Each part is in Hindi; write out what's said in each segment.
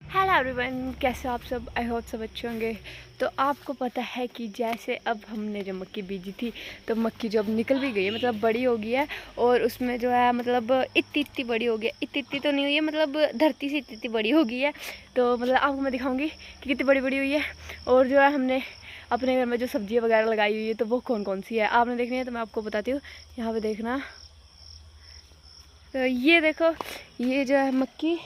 हेलो एवरीवन, कैसे हो आप सब। आई होप सब अच्छे होंगे। तो आपको पता है कि जैसे अब हमने जो मक्की बीजी थी तो मक्की जो अब निकल भी गई है, मतलब बड़ी हो गई है। और उसमें जो है मतलब इतनी बड़ी हो गई है, इतनी तो नहीं हुई है, मतलब धरती से इतनी बड़ी हो गई है। तो मतलब आपको मैं दिखाऊंगी कि कितनी बड़ी बड़ी हुई है। और जो है हमने अपने घर में जो सब्जियाँ वगैरह लगाई हुई है तो वो कौन कौन सी है आपने देखनी है तो मैं आपको बताती हूँ। यहाँ पर देखना, तो ये देखो, ये जो है मक्की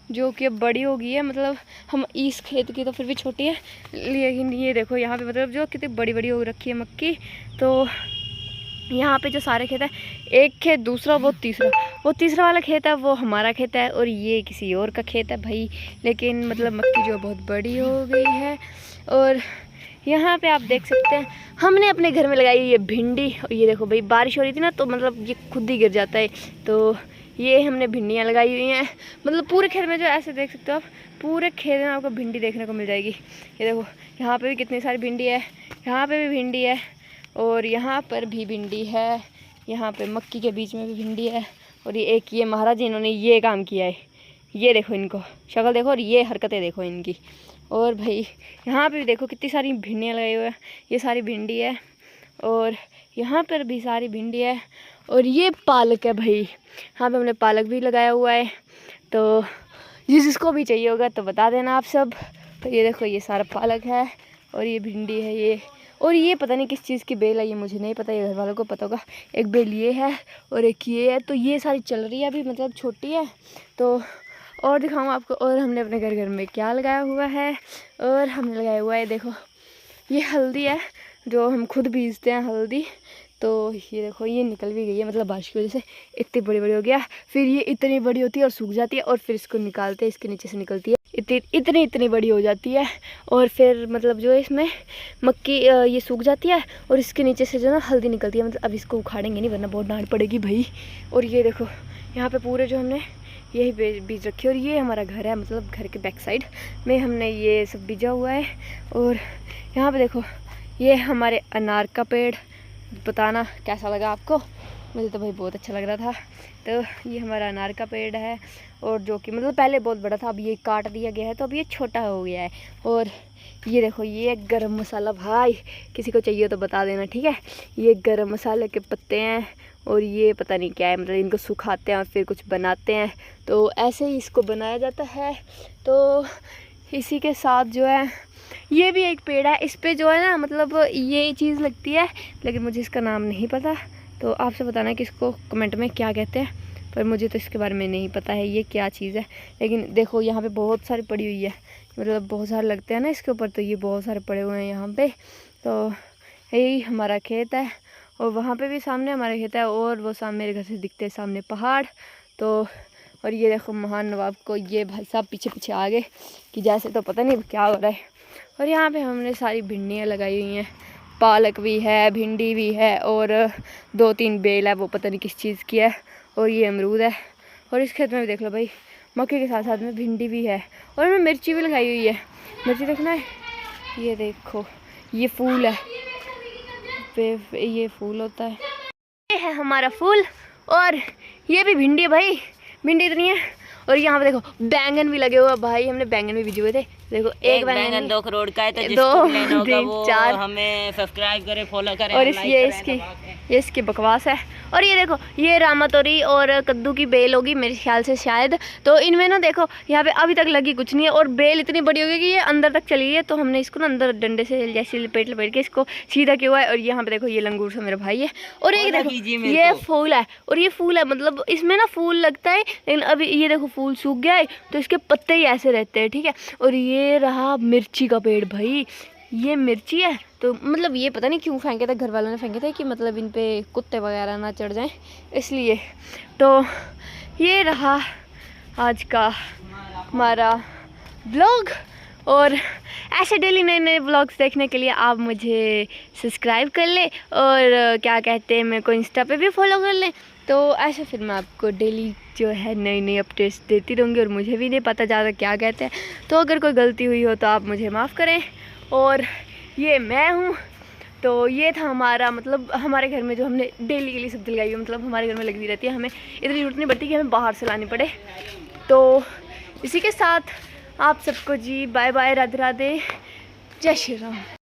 जो कि अब बड़ी हो गई है। मतलब हम इस खेत की तो फिर भी छोटी है, लेकिन ये देखो यहाँ पे मतलब जो कितनी बड़ी बड़ी हो रखी है मक्की। तो यहाँ पे जो सारे खेत है, एक खेत, दूसरा, वो तीसरा वाला खेत है वो हमारा खेत है, और ये किसी और का खेत है भाई। लेकिन मतलब मक्की जो बहुत बड़ी हो गई है। और यहाँ पे आप देख सकते हैं हमने अपने घर में लगाई है भिंडी। और ये देखो भाई, बारिश हो रही थी ना तो मतलब ये खुद ही गिर जाता है। तो ये हमने भिंडियाँ लगाई हुई हैं, मतलब पूरे खेत में जो ऐसे देख सकते हो आप, पूरे खेत में आपको भिंडी देखने को मिल जाएगी। ये देखो यहाँ पे भी कितनी सारी भिंडी है, यहाँ पे भी भिंडी है, और यहाँ पर भी भिंडी है, यहाँ पे मक्की के बीच में भी भिंडी है। और ये एक ये महाराज जी इन्होंने ये काम किया है, ये देखो इनको शक्ल देखो और ये हरकतें देखो इनकी। और भाई यहाँ पे भी देखो कितनी सारी भिंडियाँ लगाई हुई है, ये सारी भिंडी है, और यहाँ पर भी सारी भिंडी है। और ये पालक है भाई, यहाँ पे हमने पालक भी लगाया हुआ है। तो जिसको भी चाहिए होगा तो बता देना आप सब। तो ये देखो ये सारा पालक है, और ये भिंडी है ये, और ये पता नहीं किस चीज़ की बेल है, ये मुझे नहीं पता, ये घर वालों को पता होगा। एक बेल ये है और एक ये है, तो ये सारी चल रही है अभी, मतलब छोटी है। तो और दिखाऊँ आपको, और हमने अपने घर में क्या लगाया हुआ है। और हमने लगाया हुआ है, देखो ये हल्दी है जो हम खुद बीजते हैं हल्दी। तो ये देखो ये निकल भी गई है, मतलब बारिश की वजह से इतनी बड़ी बड़ी हो गया। फिर ये इतनी बड़ी होती है और सूख जाती है, और फिर इसको निकालते हैं, इसके नीचे से निकलती है, इतनी बड़ी हो जाती है। और फिर मतलब जो है इसमें मक्की ये सूख जाती है, और इसके नीचे से जो ना हल्दी निकलती है। मतलब अब इसको उखाड़ेंगे नहीं वरना बहुत डांट पड़ेगी भाई। और ये देखो यहाँ पे पूरे जो हमने यही बीज रखी है, और ये हमारा घर है, मतलब घर के बैक साइड में हमने ये सब बीजा हुआ है। और यहाँ पे देखो ये हमारे अनार का पेड़, बताना कैसा लगा आपको। मुझे तो भाई बहुत अच्छा लग रहा था। तो ये हमारा अनार का पेड़ है, और जो कि मतलब पहले बहुत बड़ा था, अब ये काट दिया गया है तो अब ये छोटा हो गया है। और ये देखो ये गरम मसाला, भाई किसी को चाहिए तो बता देना, ठीक है। ये गरम मसाले के पत्ते हैं, और ये पता नहीं क्या है, मतलब इनको सुखाते हैं और फिर कुछ बनाते हैं, तो ऐसे ही इसको बनाया जाता है। तो इसी के साथ जो है ये भी एक पेड़ है, इस पे जो है ना मतलब ये चीज़ लगती है, लेकिन मुझे इसका नाम नहीं पता। तो आपसे बताना कि इसको कमेंट में क्या कहते हैं, पर मुझे तो इसके बारे में नहीं पता है ये क्या चीज़ है। लेकिन देखो यहाँ पे बहुत सारी पड़ी हुई है, मतलब बहुत सारे लगते हैं ना इसके ऊपर, तो ये बहुत सारे पड़े हुए हैं यहाँ पे। तो यही हमारा खेत है, और वहाँ पे भी सामने हमारा खेत है, और वो सामने मेरे घर से दिखते हैं सामने पहाड़। तो और ये देखो महान नवाब को, ये भाई साहब पीछे पीछे आ गए कि जैसे तो पता नहीं क्या हो रहा है। और यहाँ पे हमने सारी भिंडियाँ लगाई हुई हैं, पालक भी है, भिंडी भी है, और 2-3 बेल है, वो पता नहीं किस चीज़ की है। और ये अमरूद है, और इस खेत में भी देख लो भाई मक्के के साथ साथ में भिंडी भी है, और हमें मिर्ची भी लगाई हुई है। मिर्ची देखना है, ये देखो ये फूल है, ये फूल होता है, ये है हमारा फूल। और ये भी भिंडी है भाई, भिंडी इतनी है। और यहाँ पे देखो बैंगन भी लगे हुए भाई, हमने बैंगन भी बीजे हुए थे। देखो एक बैंगन 2 करोड़ का है, तो दो, लेना होगा वो 4 हमें सब्सक्राइब करें, फॉलो करें, और ये इसकी बकवास है। और ये देखो ये रामा तोरी और कद्दू की बेल होगी मेरे ख्याल से शायद। तो इनमें ना देखो यहाँ पे अभी तक लगी कुछ नहीं है, और बेल इतनी बड़ी हो गई कि ये अंदर तक चली गई है। तो हमने इसको ना अंदर डंडे से जैसे लपेट के इसको सीधा किया हुआ है। और यहाँ पे देखो ये लंगूर सा मेरा भाई है, और एक देखो ये फूल है, और ये फूल है, मतलब इसमें ना फूल लगता है, लेकिन अभी ये देखो फूल सूख गया है तो इसके पत्ते ही ऐसे रहते हैं, ठीक है। और ये रहा मिर्ची का पेड़ भाई, ये मिर्ची है। तो मतलब ये पता नहीं क्यों फेंके थे, घर वालों ने फेंके थे कि मतलब इन पे कुत्ते वगैरह ना चढ़ जाएं इसलिए। तो ये रहा आज का हमारा ब्लॉग, और ऐसे डेली नए नए ब्लॉग्स देखने के लिए आप मुझे सब्सक्राइब कर लें, और क्या कहते हैं मेरे को इंस्टा पे भी फॉलो कर लें। तो ऐसे फिर मैं आपको डेली जो है नई नई अपडेट्स देती रहूँगी, और मुझे भी नहीं पता ज़्यादा क्या कहते हैं, तो अगर कोई गलती हुई हो तो आप मुझे माफ़ करें। और ये मैं हूँ, तो ये था हमारा मतलब हमारे घर में जो हमने डेली के लिए सब्जी लगाई हुई, मतलब हमारे घर में लगी रहती है, हमें इतनी ज़रूरत नहीं पड़ती कि हमें बाहर से लानी पड़े। तो इसी के साथ आप सबको जी बाय बाय, राधे राधे, जय श्री राम।